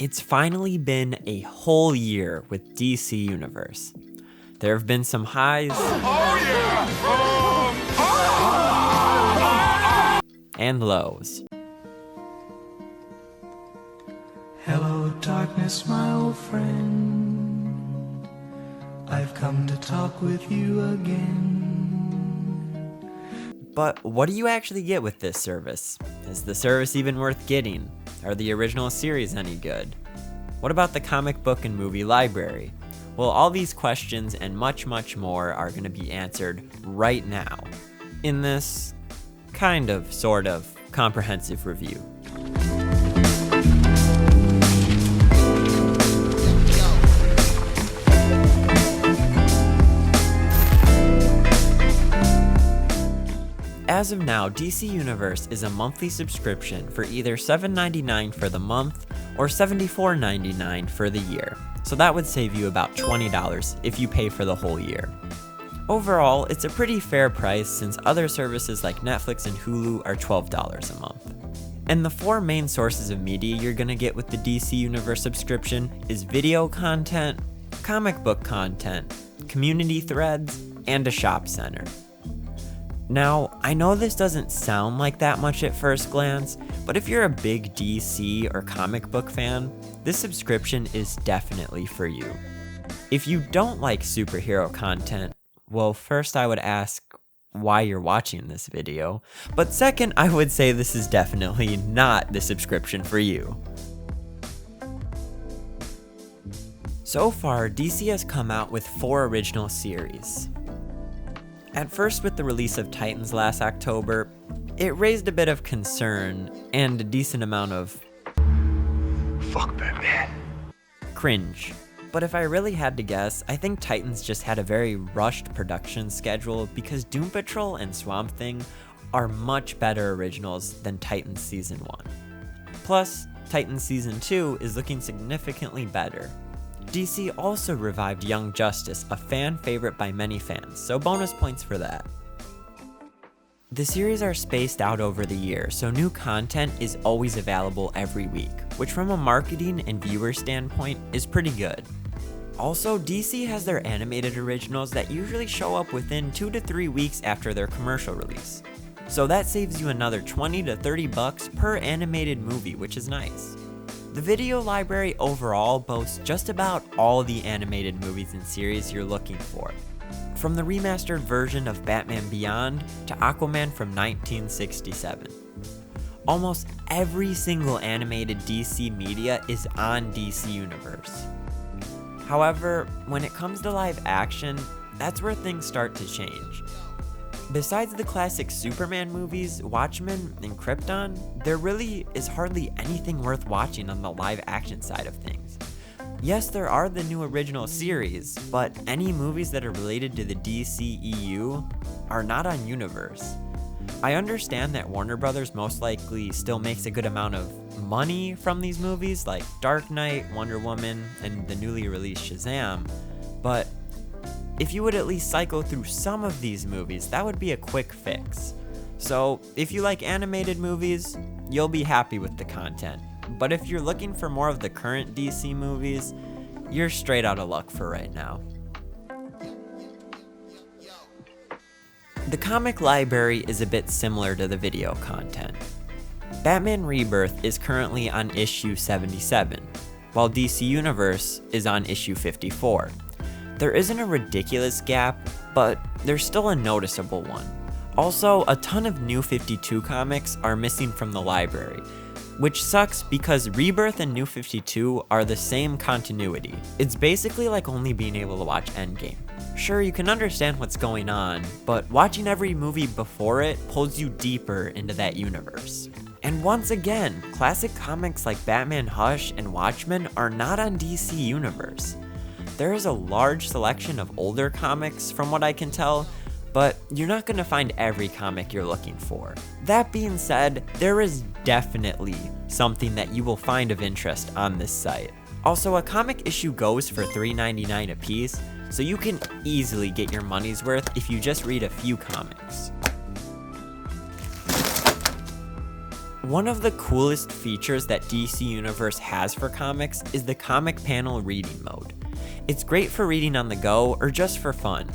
It's finally been a whole year with DC Universe. There have been some highs and lows. Hello, darkness, my old friend. I've come to talk with you again. But what do you actually get with this service? Is the service even worth getting? Are the original series any good? What about the comic book and movie library? Well, all these questions and much, much more are going to be answered right now in this kind of, sort of, comprehensive review. As of now, DC Universe is a monthly subscription for either $7.99 for the month or $74.99 for the year. So that would save you about $20 if you pay for the whole year. Overall, it's a pretty fair price since other services like Netflix and Hulu are $12 a month. And the four main sources of media you're gonna get with the DC Universe subscription is video content, comic book content, community threads, and a shop center. Now, I know this doesn't sound like that much at first glance, but if you're a big DC or comic book fan, this subscription is definitely for you. If you don't like superhero content, well, first I would ask why you're watching this video, but second, I would say this is definitely not the subscription for you. So far, DC has come out with 4 original series. At first, with the release of Titans last October, it raised a bit of concern and a decent amount of fuck Batman cringe. But if I really had to guess, I think Titans just had a very rushed production schedule because Doom Patrol and Swamp Thing are much better originals than Titans Season 1. Plus, Titans Season 2 is looking significantly better. DC also revived Young Justice, a fan favorite by many fans, so bonus points for that. The series are spaced out over the year, so new content is always available every week, which from a marketing and viewer standpoint is pretty good. Also, DC has their animated originals that usually show up within 2 to 3 weeks after their commercial release. So that saves you another $20 to $30 per animated movie, which is nice. The video library overall boasts just about all the animated movies and series you're looking for. From the remastered version of Batman Beyond to Aquaman from 1967. Almost every single animated DC media is on DC Universe. However, when it comes to live action, that's where things start to change. Besides the classic Superman movies, Watchmen, and Krypton, there really is hardly anything worth watching on the live action side of things. Yes, there are the new original series, but any movies that are related to the DCEU are not on Universe. I understand that Warner Brothers most likely still makes a good amount of money from these movies like Dark Knight, Wonder Woman, and the newly released Shazam, but if you would at least cycle through some of these movies, that would be a quick fix. So, if you like animated movies, you'll be happy with the content. But if you're looking for more of the current DC movies, you're straight out of luck for right now. The comic library is a bit similar to the video content. Batman Rebirth is currently on issue 77, while DC Universe is on issue 54. There isn't a ridiculous gap, but there's still a noticeable one. Also, a ton of New 52 comics are missing from the library, which sucks because Rebirth and New 52 are the same continuity. It's basically like only being able to watch Endgame. Sure, you can understand what's going on, but watching every movie before it pulls you deeper into that universe. And once again, classic comics like Batman Hush and Watchmen are not on DC Universe. There is a large selection of older comics from what I can tell, but you're not going to find every comic you're looking for. That being said, there is definitely something that you will find of interest on this site. Also, a comic issue goes for $3.99 a piece, so you can easily get your money's worth if you just read a few comics. One of the coolest features that DC Universe has for comics is the comic panel reading mode. It's great for reading on the go or just for fun.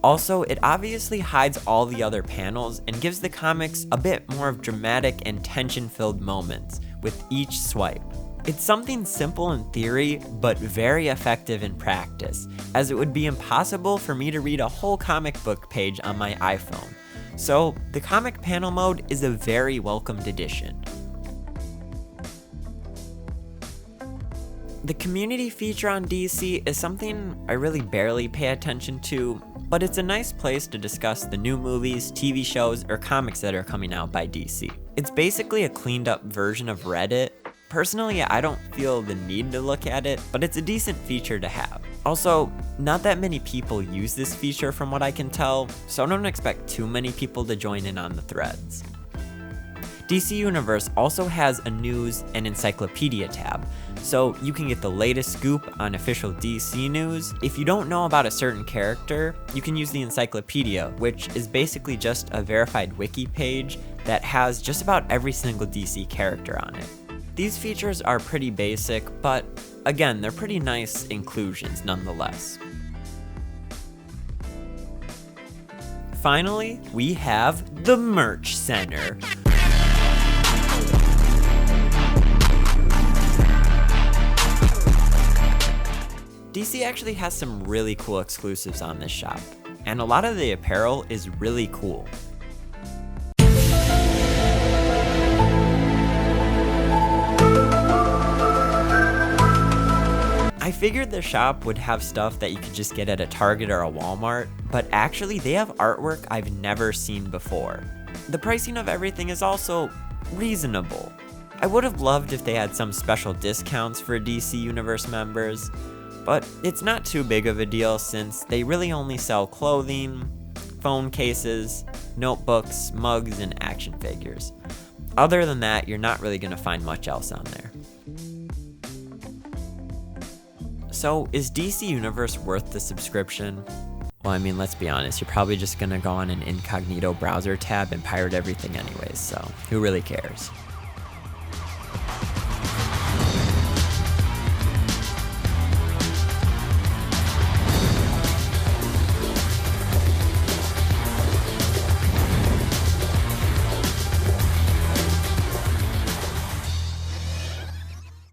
Also, it obviously hides all the other panels and gives the comics a bit more of dramatic and tension-filled moments with each swipe. It's something simple in theory, but very effective in practice, as it would be impossible for me to read a whole comic book page on my iPhone. So, the comic panel mode is a very welcomed addition. The community feature on DC is something I really barely pay attention to, but it's a nice place to discuss the new movies, TV shows, or comics that are coming out by DC. It's basically a cleaned up version of Reddit. Personally, I don't feel the need to look at it, but it's a decent feature to have. Also, not that many people use this feature from what I can tell, so I don't expect too many people to join in on the threads. DC Universe also has a news and encyclopedia tab, so you can get the latest scoop on official DC news. If you don't know about a certain character, you can use the encyclopedia, which is basically just a verified wiki page that has just about every single DC character on it. These features are pretty basic, but again, they're pretty nice inclusions nonetheless. Finally, we have the Merch Center. DC actually has some really cool exclusives on this shop, and a lot of the apparel is really cool. I figured the shop would have stuff that you could just get at a Target or a Walmart, but actually they have artwork I've never seen before. The pricing of everything is also reasonable. I would have loved if they had some special discounts for DC Universe members, but it's not too big of a deal since they really only sell clothing, phone cases, notebooks, mugs, and action figures. Other than that, you're not really going to find much else on there. So, is DC Universe worth the subscription? Well, I mean, let's be honest, you're probably just going to go on an incognito browser tab and pirate everything anyways, so who really cares?